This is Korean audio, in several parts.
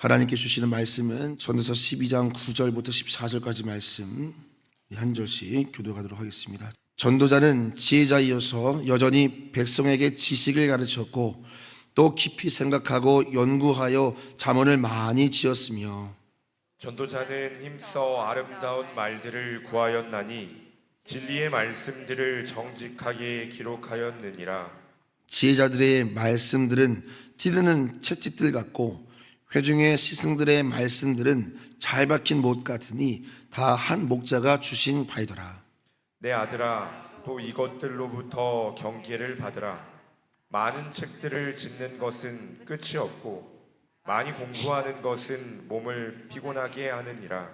하나님께 주시는 말씀은 전도서 12장 9절부터 14절까지 말씀 한 절씩 교도하도록 하겠습니다. 전도자는 지혜자이어서 여전히 백성에게 지식을 가르쳤고 또 깊이 생각하고 연구하여 잠언을 많이 지었으며, 전도자는 힘써 아름다운 말들을 구하였나니 진리의 말씀들을 정직하게 기록하였느니라. 지혜자들의 말씀들은 찌르는 채찍들 같고 회중의 스승들의 말씀들은 잘 박힌 못 같으니 다 한 목자가 주신 바이더라. 내 아들아, 또 이것들로부터 경계를 받으라. 많은 책들을 짓는 것은 끝이 없고 많이 공부하는 것은 몸을 피곤하게 하느니라.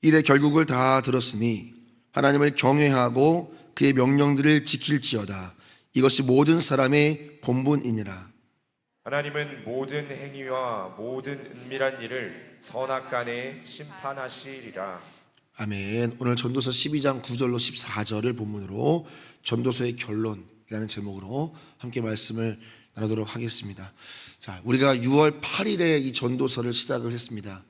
이래 결국을 다 들었으니 하나님을 경외하고 그의 명령들을 지킬지어다. 이것이 모든 사람의 본분이니라. 하나님은 모든 행위와 모든 은밀한 일을 선악간에 심판하시리라. 아멘. 오늘 전도서 12장 9절로 14절을 본문으로 전도서의 결론이라는 제목으로 함께 말씀을 나누도록 하겠습니다. 자, 우리가 6월 8일에 이 전도서를 시작을 했습니다.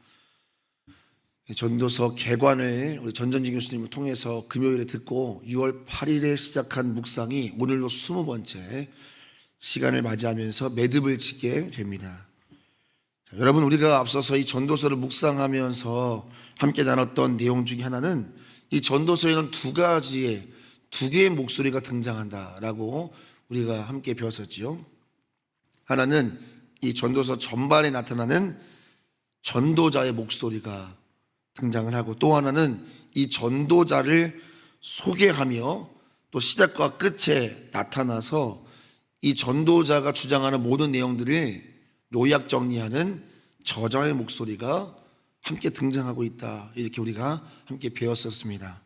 전도서 개관을 우리 전전지 교수님을 통해서 금요일에 듣고 6월 8일에 시작한 묵상이 오늘로 20번째 시간을 맞이하면서 매듭을 짓게 됩니다. 자, 여러분, 우리가 앞서서 이 전도서를 묵상하면서 함께 나눴던 내용 중에 하나는 이 전도서에는 두 개의 목소리가 등장한다라고 우리가 함께 배웠었지요. 하나는 이 전도서 전반에 나타나는 전도자의 목소리가 등장을 하고, 또 하나는 이 전도자를 소개하며 또 시작과 끝에 나타나서 이 전도자가 주장하는 모든 내용들을 요약 정리하는 저자의 목소리가 함께 등장하고 있다, 이렇게 우리가 함께 배웠었습니다.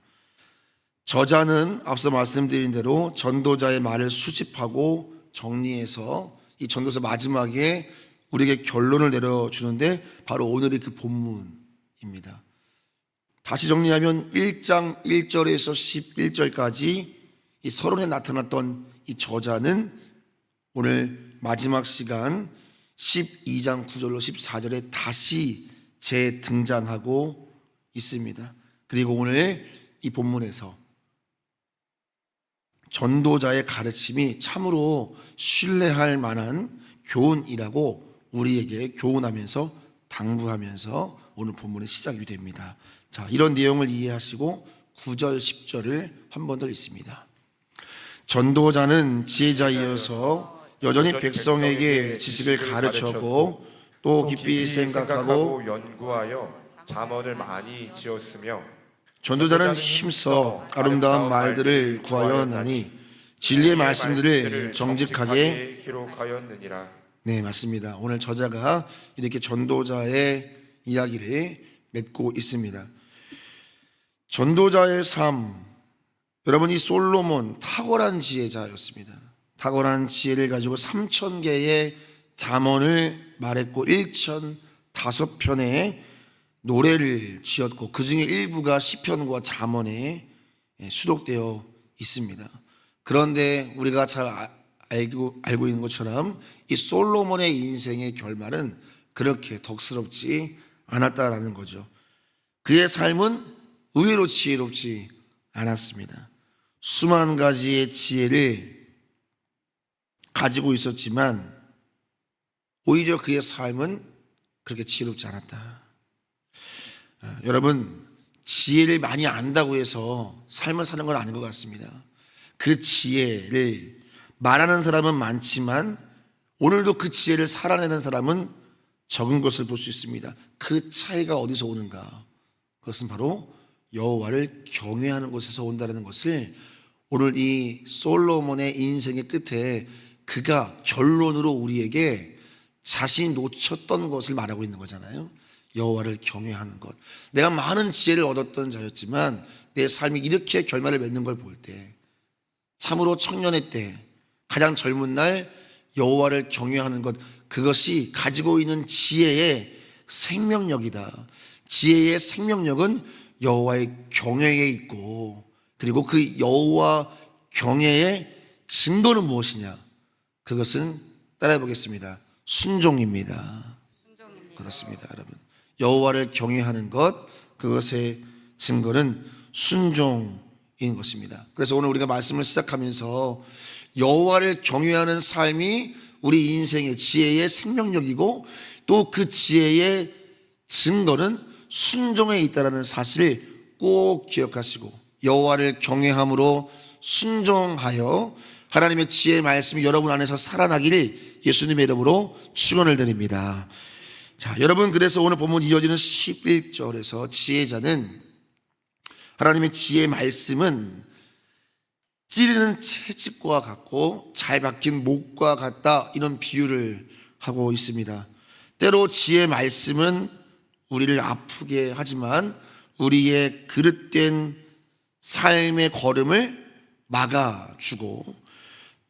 저자는 앞서 말씀드린 대로 전도자의 말을 수집하고 정리해서 이 전도서 마지막에 우리에게 결론을 내려주는데 바로 오늘의 그 본문입니다. 다시 정리하면 1장 1절에서 11절까지 이 서론에 나타났던 이 저자는 오늘 마지막 시간 12장 9절로 14절에 다시 재등장하고 있습니다. 그리고 오늘 이 본문에서 전도자의 가르침이 참으로 신뢰할 만한 교훈이라고 우리에게 교훈하면서 당부하면서 오늘 본문의 시작이 됩니다. 자, 이런 내용을 이해하시고 9절 10절을 한 번 더 읽습니다. 전도자는 지혜자이어서 여전히 백성에게 지식을 가르쳤고 또 깊이 생각하고 연구하여 잠언을 많이 지었으며, 전도자는 힘써 아름다운 말들을 구하였나니 진리의 말씀들을 정직하게 기록하였느니라. 네, 맞습니다. 오늘 저자가 이렇게 전도자의 이야기를 맺고 있습니다. 전도자의 삶, 여러분, 이 솔로몬 탁월한 지혜자였습니다. 탁월한 지혜를 가지고 3,000개의 잠언을 말했고 1,005편의 노래를 지었고 그 중에 일부가 시편과 잠언에 수록되어 있습니다. 그런데 우리가 잘 알고 있는 것처럼 이 솔로몬의 인생의 결말은 그렇게 덕스럽지 않았다라는 거죠. 그의 삶은 의외로 지혜롭지 않았습니다. 수만 가지의 지혜를 가지고 있었지만 오히려 그의 삶은 그렇게 지혜롭지 않았다. 여러분, 지혜를 많이 안다고 해서 삶을 사는 건 아닌 것 같습니다. 그 지혜를 말하는 사람은 많지만 오늘도 그 지혜를 살아내는 사람은 적은 것을 볼 수 있습니다. 그 차이가 어디서 오는가? 그것은 바로 여호와를 경외하는 곳에서 온다는 것을 오늘 이 솔로몬의 인생의 끝에 그가 결론으로 우리에게 자신이 놓쳤던 것을 말하고 있는 거잖아요. 여호와를 경외하는 것. 내가 많은 지혜를 얻었던 자였지만 내 삶이 이렇게 결말을 맺는 걸 볼 때, 참으로 청년의 때 가장 젊은 날 여호와를 경외하는 것, 그것이 가지고 있는 지혜의 생명력이다. 지혜의 생명력은 여호와의 경외에 있고, 그리고 그 여호와 경외의 증거는 무엇이냐? 그것은 따라해 보겠습니다. 순종입니다. 그렇습니다, 여러분. 여호와를 경외하는 것, 그것의 증거는 순종인 것입니다. 그래서 오늘 우리가 말씀을 시작하면서 여호와를 경외하는 삶이 우리 인생의 지혜의 생명력이고 또 그 지혜의 증거는 순종에 있다는 사실을 꼭 기억하시고 여호와를 경외함으로 순종하여 하나님의 지혜의 말씀이 여러분 안에서 살아나기를 예수님의 이름으로 축원을 드립니다. 자, 여러분, 그래서 오늘 본문 이어지는 11절에서 지혜자는 하나님의 지혜의 말씀은 찌르는 채찍과 같고 잘 박힌 목과 같다, 이런 비유를 하고 있습니다. 때로 지혜의 말씀은 우리를 아프게 하지만 우리의 그릇된 삶의 걸음을 막아주고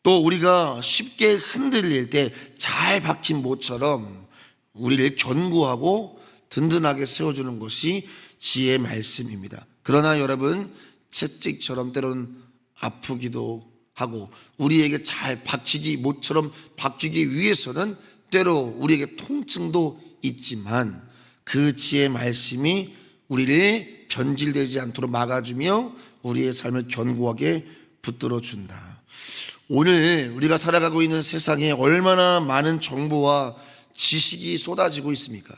또 우리가 쉽게 흔들릴 때 잘 박힌 모처럼 우리를 견고하고 든든하게 세워주는 것이 지혜의 말씀입니다. 그러나 여러분, 채찍처럼 때로는 아프기도 하고 우리에게 잘 박히기, 모처럼 박히기 위해서는 때로 우리에게 통증도 있지만 그 지혜의 말씀이 우리를 변질되지 않도록 막아주며 우리의 삶을 견고하게 붙들어 준다. 오늘 우리가 살아가고 있는 세상에 얼마나 많은 정보와 지식이 쏟아지고 있습니까?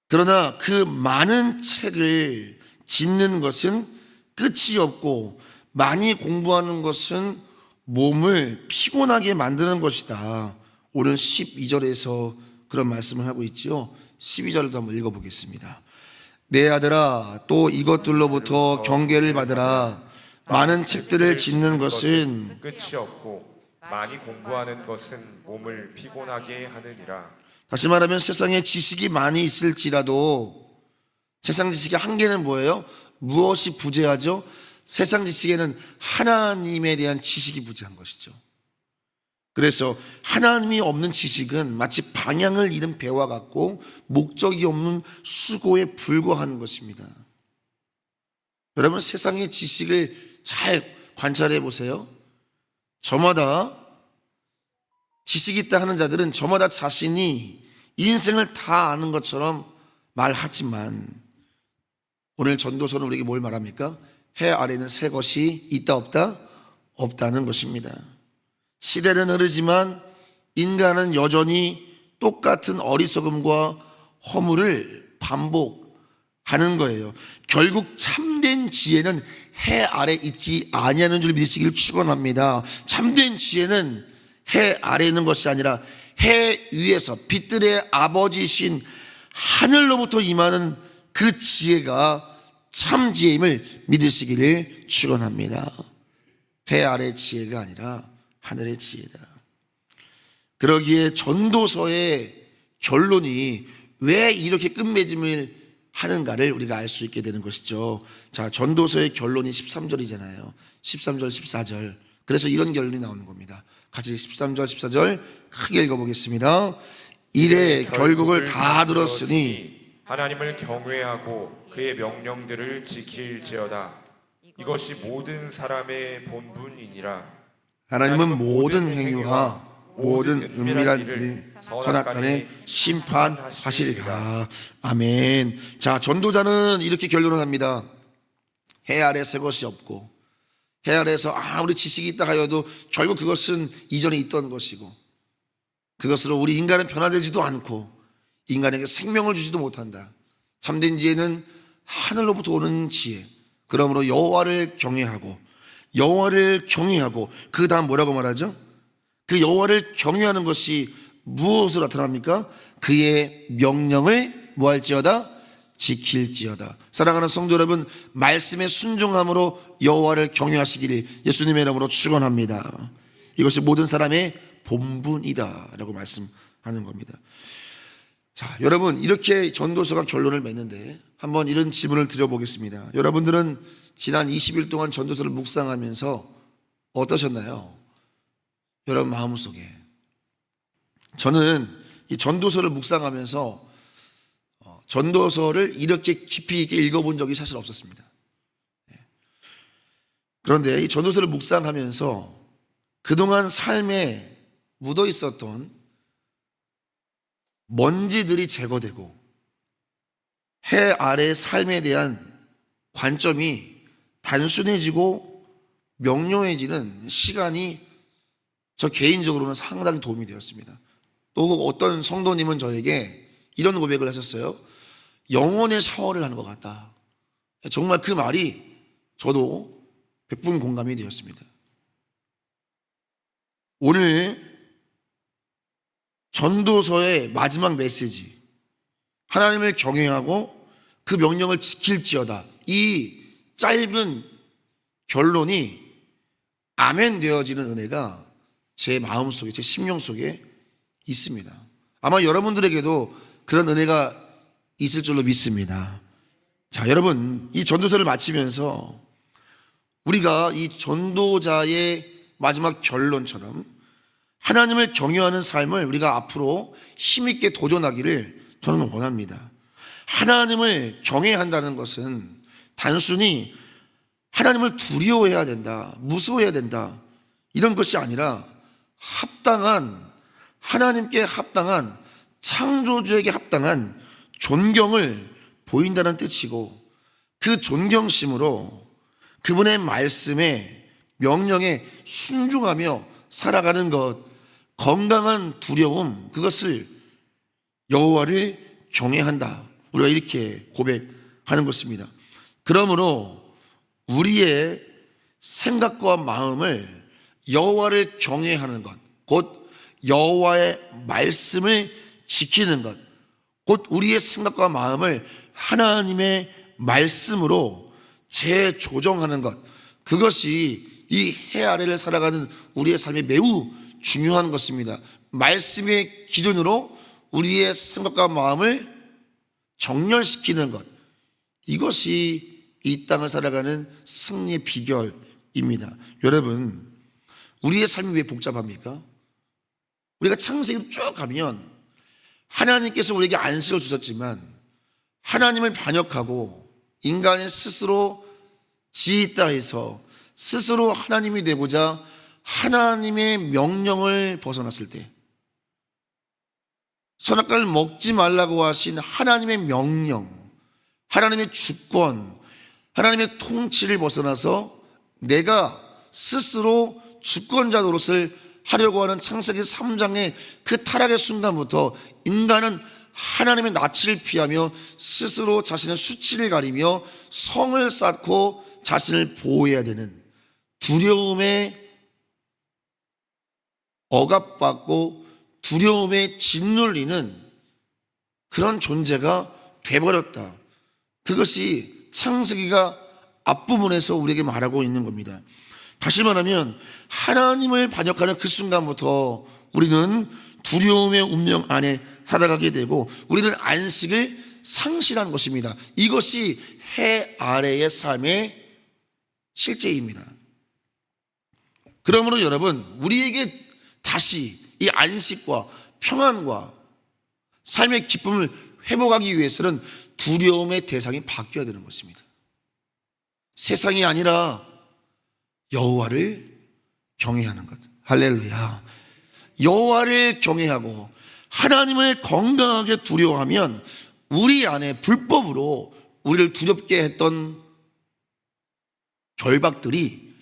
그러나 그 많은 책을 짓는 것은 끝이 없고 많이 공부하는 것은 몸을 피곤하게 만드는 것이다. 오늘 12절에서 그런 말씀을 하고 있지요. 12절도 한번 읽어보겠습니다. 내 아들아, 또 이것들로부터 경계를 받으라. 많은 책들을 짓는 것은 끝이 없고 많이 공부하는 것은 몸을 피곤하게 하느니라. 다시 말하면 세상에 지식이 많이 있을지라도 세상 지식의 한계는 뭐예요? 무엇이 부재하죠? 세상 지식에는 하나님에 대한 지식이 부재한 것이죠. 그래서 하나님이 없는 지식은 마치 방향을 잃은 배와 같고 목적이 없는 수고에 불과한 것입니다. 여러분, 세상의 지식을 잘 관찰해 보세요. 저마다 지식이 있다 하는 자들은 저마다 자신이 인생을 다 아는 것처럼 말하지만 오늘 전도서는 우리에게 뭘 말합니까? 해 아래는 새 것이 있다 없다? 없다는 것입니다. 시대는 흐르지만 인간은 여전히 똑같은 어리석음과 허물을 반복하는 거예요. 결국 참된 지혜는 해 아래 있지 아니하는 줄 믿으시기를 축원합니다. 참된 지혜는 해 아래 있는 것이 아니라 해 위에서 빛들의 아버지신 하늘로부터 임하는 그 지혜가 참 지혜임을 믿으시기를 축원합니다. 해 아래 지혜가 아니라 하늘의 지혜다. 그러기에 전도서의 결론이 왜 이렇게 끝맺음을 하는가를 우리가 알 수 있게 되는 것이죠. 자, 전도서의 결론이 13절이잖아요. 13절, 14절. 그래서 이런 결론이 나오는 겁니다. 같이 13절, 14절 크게 읽어보겠습니다. 이래 결국을 다 들었으니 하나님을 경외하고 그의 명령들을 지킬지어다. 이것이 모든 사람의 본분이니라. 하나님은 모든 행위와 모든 은밀한 일 선악간에 심판하시리라. 아멘. 자, 전도자는 이렇게 결론을 합니다. 해 아래 새 것이 없고 해 아래에서 아무리 지식이 있다 하여도 결국 그것은 이전에 있던 것이고 그것으로 우리 인간은 변화되지도 않고 인간에게 생명을 주지도 못한다. 참된 지혜는 하늘로부터 오는 지혜. 그러므로 여호와를 경외하고 그 다음 뭐라고 말하죠? 그 여호와를 경외하는 것이 무엇으로 나타납니까? 그의 명령을 뭐할지어다? 지킬지어다. 사랑하는 성도 여러분, 말씀에 순종함으로 여호와를 경외하시기를 예수님의 이름으로 축원합니다. 이것이 모든 사람의 본분이다 라고 말씀하는 겁니다. 자, 여러분, 이렇게 전도서가 결론을 맺는데 한번 이런 질문을 드려보겠습니다. 여러분들은 지난 20일 동안 전도서를 묵상하면서 어떠셨나요? 여러분 마음속에. 저는 이 전도서를 묵상하면서 전도서를 이렇게 깊이 있게 읽어본 적이 사실 없었습니다. 그런데 이 전도서를 묵상하면서 그동안 삶에 묻어 있었던 먼지들이 제거되고 해 아래의 삶에 대한 관점이 단순해지고 명료해지는 시간이 저 개인적으로는 상당히 도움이 되었습니다. 또 어떤 성도님은 저에게 이런 고백을 하셨어요. 영혼의 샤워를 하는 것 같다. 정말 그 말이 저도 100분 공감이 되었습니다. 오늘 전도서의 마지막 메시지, 하나님을 경외하고 그 명령을 지킬지어다, 이 짧은 결론이 아멘 되어지는 은혜가 제 마음속에, 제 심령 속에 있습니다. 아마 여러분들에게도 그런 은혜가 있을 줄로 믿습니다. 자, 여러분, 이 전도서를 마치면서 우리가 이 전도자의 마지막 결론처럼 하나님을 경외하는 삶을 우리가 앞으로 힘있게 도전하기를 저는 원합니다. 하나님을 경외한다는 것은 단순히 하나님을 두려워해야 된다, 무서워해야 된다, 이런 것이 아니라 하나님께 합당한, 창조주에게 합당한 존경을 보인다는 뜻이고, 그 존경심으로 그분의 말씀에, 명령에 순종하며 살아가는 것, 건강한 두려움, 그것을 여호와를 경외한다, 우리가 이렇게 고백하는 것입니다. 그러므로 우리의 생각과 마음을 여호와를 경외하는 것, 곧 여호와의 말씀을 지키는 것, 곧 우리의 생각과 마음을 하나님의 말씀으로 재조정하는 것, 그것이 이 해 아래를 살아가는 우리의 삶에 매우 중요한 것입니다. 말씀의 기준으로 우리의 생각과 마음을 정렬시키는 것, 이것이 이 땅을 살아가는 승리의 비결입니다. 여러분, 우리의 삶이 왜 복잡합니까? 우리가 창세기로 쭉 가면 하나님께서 우리에게 안식을 주셨지만 하나님을 반역하고 인간이 스스로 지있다 해서 스스로 하나님이 되고자 하나님의 명령을 벗어났을 때, 선악과를 먹지 말라고 하신 하나님의 명령, 하나님의 주권, 하나님의 통치를 벗어나서 내가 스스로 주권자 노릇을 하려고 하는 창세기 3장의 그 타락의 순간부터 인간은 하나님의 낯을 피하며 스스로 자신의 수치를 가리며 성을 쌓고 자신을 보호해야 되는, 두려움에 억압받고 두려움에 짓눌리는 그런 존재가 돼버렸다. 그것이 창세기가 앞부분에서 우리에게 말하고 있는 겁니다. 다시 말하면 하나님을 반역하는 그 순간부터 우리는 두려움의 운명 안에 살아가게 되고 우리는 안식을 상실한 것입니다. 이것이 해 아래의 삶의 실제입니다. 그러므로 여러분, 우리에게 다시 이 안식과 평안과 삶의 기쁨을 회복하기 위해서는 두려움의 대상이 바뀌어야 되는 것입니다. 세상이 아니라 여호와를 경외하는 것. 할렐루야. 여호와를 경외하고 하나님을 건강하게 두려워하면 우리 안에 불법으로 우리를 두렵게 했던 결박들이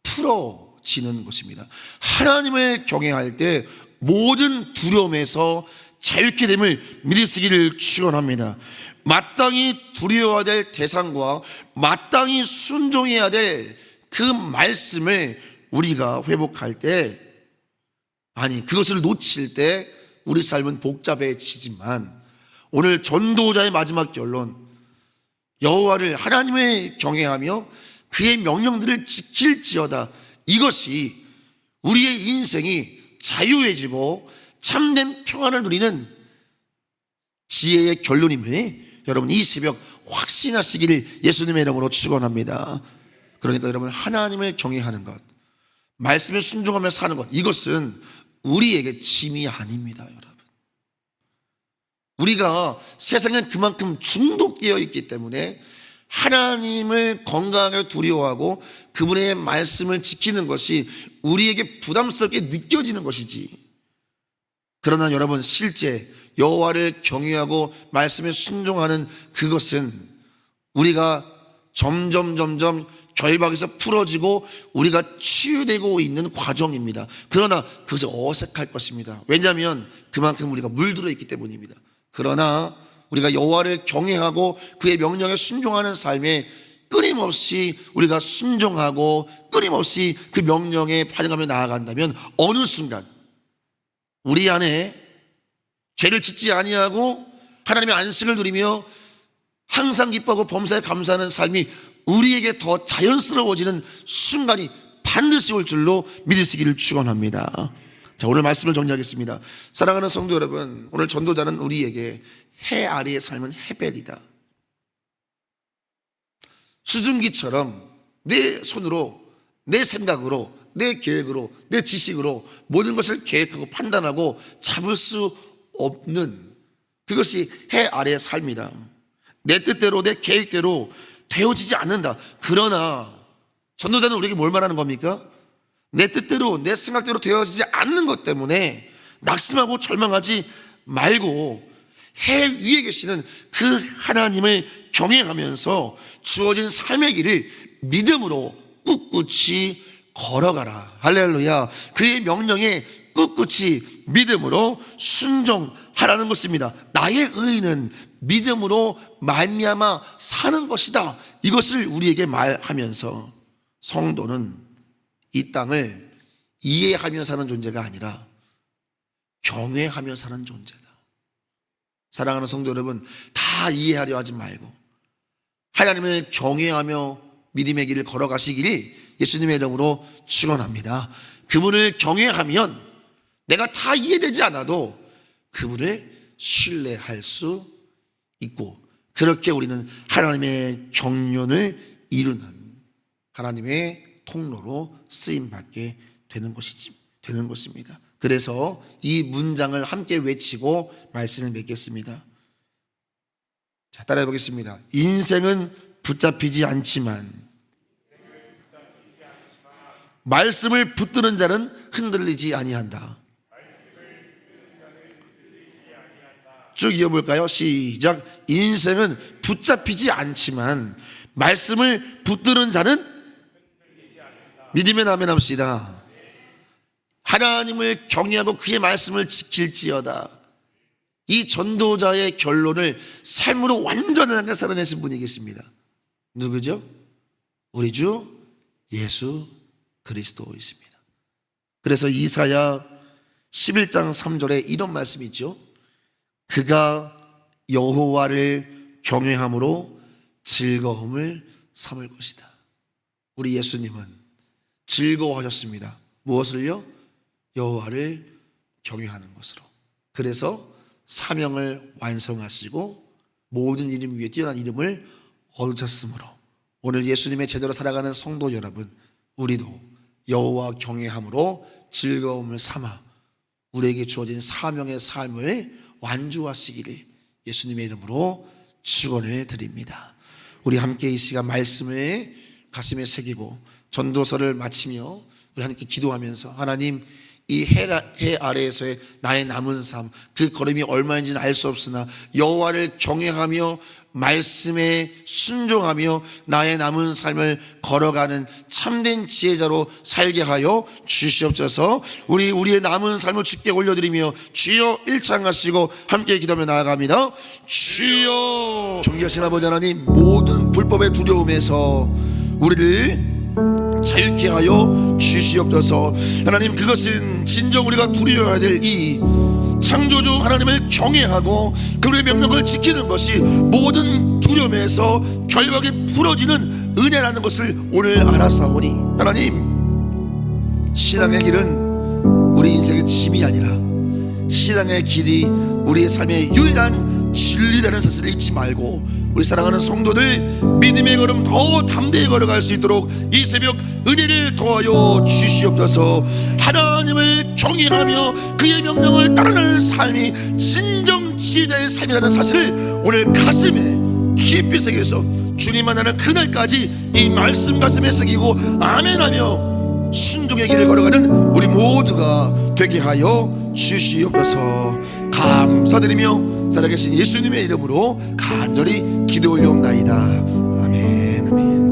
풀어지는 것입니다. 하나님을 경외할 때 모든 두려움에서 자유케 됨을 믿으시기를 축원합니다. 마땅히 두려워야 될 대상과 마땅히 순종해야 될 그 말씀을 우리가 회복할 때, 아니 그것을 놓칠 때 우리 삶은 복잡해지지만 오늘 전도자의 마지막 결론, 여호와를 하나님을 경외하며 그의 명령들을 지킬지어다, 이것이 우리의 인생이 자유해지고 참된 평안을 누리는 지혜의 결론임을 여러분 이 새벽 확신하시기를 예수님의 이름으로 축원합니다. 그러니까 여러분, 하나님을 경외하는 것, 말씀에 순종하며 사는 것, 이것은 우리에게 짐이 아닙니다. 여러분, 우리가 세상에 그만큼 중독되어 있기 때문에 하나님을 건강하게 두려워하고 그분의 말씀을 지키는 것이 우리에게 부담스럽게 느껴지는 것이지, 그러나 여러분, 실제 여호와를 경외하고 말씀에 순종하는 그것은 우리가 점점 결박에서 풀어지고 우리가 치유되고 있는 과정입니다. 그러나 그것이 어색할 것입니다. 왜냐하면 그만큼 우리가 물들어 있기 때문입니다. 그러나 우리가 여호와를 경외하고 그의 명령에 순종하는 삶에 끊임없이 우리가 순종하고 끊임없이 그 명령에 반응하며 나아간다면 어느 순간 우리 안에 죄를 짓지 아니하고 하나님의 안식을 누리며 항상 기뻐하고 범사에 감사하는 삶이 우리에게 더 자연스러워지는 순간이 반드시 올 줄로 믿으시기를 축원합니다. 자, 오늘 말씀을 정리하겠습니다. 사랑하는 성도 여러분, 오늘 전도자는 우리에게 해 아래의 삶은 헤벨이다. 수증기처럼 내 손으로, 내 생각으로, 내 계획으로, 내 지식으로 모든 것을 계획하고 판단하고 잡을 수 없는 그것이 해 아래의 삶이다. 내 뜻대로, 내 계획대로 되어지지 않는다. 그러나 전도자는 우리에게 뭘 말하는 겁니까? 내 뜻대로, 내 생각대로 되어지지 않는 것 때문에 낙심하고 절망하지 말고 해 위에 계시는 그 하나님을 경외하면서 주어진 삶의 길을 믿음으로 꿋꿋이 걸어가라. 할렐루야. 그의 명령에 꿋꿋이 믿음으로 순종하라는 것입니다. 나의 의는 믿음으로 말미암아 사는 것이다. 이것을 우리에게 말하면서 성도는 이 땅을 이해하며 사는 존재가 아니라 경외하며 사는 존재다. 사랑하는 성도 여러분, 다 이해하려 하지 말고 하나님을 경외하며 믿음의 길을 걸어가시기를 예수님의 이름으로 축원합니다. 그분을 경외하면 내가 다 이해되지 않아도 그분을 신뢰할 수 있고, 그렇게 우리는 하나님의 경륜을 이루는 하나님의 통로로 쓰임받게 되는 것입니다. 그래서 이 문장을 함께 외치고 말씀을 맺겠습니다. 자, 따라해 보겠습니다. 인생은 붙잡히지 않지만 말씀을 붙드는 자는 흔들리지 아니한다. 쭉 이어볼까요? 시작. 인생은 붙잡히지 않지만 말씀을 붙드는 자는 믿으면 아멘 합시다. 하나님을 경외하고 그의 말씀을 지킬지어다. 이 전도자의 결론을 삶으로 완전하게 살아내신 분이 계십니다. 누구죠? 우리 주 예수 그리스도이십니다. 그래서 이사야 11장 3절에 이런 말씀이 있죠. 그가 여호와를 경외함으로 즐거움을 삼을 것이다. 우리 예수님은 즐거워하셨습니다. 무엇을요? 여호와를 경외하는 것으로. 그래서 사명을 완성하시고 모든 이름 위에 뛰어난 이름을 얻으셨으므로 오늘 예수님의 제대로 살아가는 성도 여러분, 우리도 여호와 경외함으로 즐거움을 삼아 우리에게 주어진 사명의 삶을 완주하시기를 예수님의 이름으로 축원을 드립니다. 우리 함께 이 시간 말씀을 가슴에 새기고 전도서를 마치며 우리 하나님께 기도하면서 하나님, 이 해 아래에서의 나의 남은 삶, 그 걸음이 얼마인지는 알 수 없으나 여호와를 경외하며 말씀에 순종하며 나의 남은 삶을 걸어가는 참된 지혜자로 살게 하여 주시옵소서. 우리의 남은 삶을 주께 올려드리며 주여 일창하시고 함께 기도하며 나아갑니다. 주여, 존귀하신 아버지 하나님, 모든 불법의 두려움에서 우리를 자유케 하여 주시옵소서. 하나님, 그것은 진정 우리가 두려워야 될 이 창조주 하나님을 경외하고 그의 명령을 지키는 것이 모든 두려움에서 결박이 풀어지는 은혜라는 것을 오늘 알았사오니, 하나님, 신앙의 길은 우리 인생의 짐이 아니라 신앙의 길이 우리의 삶의 유일한 진리라는 사실을 잊지 말고 우리 사랑하는 성도들 믿음의 걸음 더 담대히 걸어갈 수 있도록 이 새벽 은혜를 더하여 주시옵소서. 하나님을 경외하며 그의 명령을 따르는 삶이 진정 지혜자의 삶이라는 사실을 오늘 가슴에 깊이 새겨서 주님 만나는 그날까지 이 말씀 가슴에 새기고 아멘하며 순종의 길을 걸어가는 우리 모두가 되게 하여 주시옵소서. 감사드리며 살아계신 예수님의 이름으로 간절히 기도 올려옵나이다. 아멘, 아멘.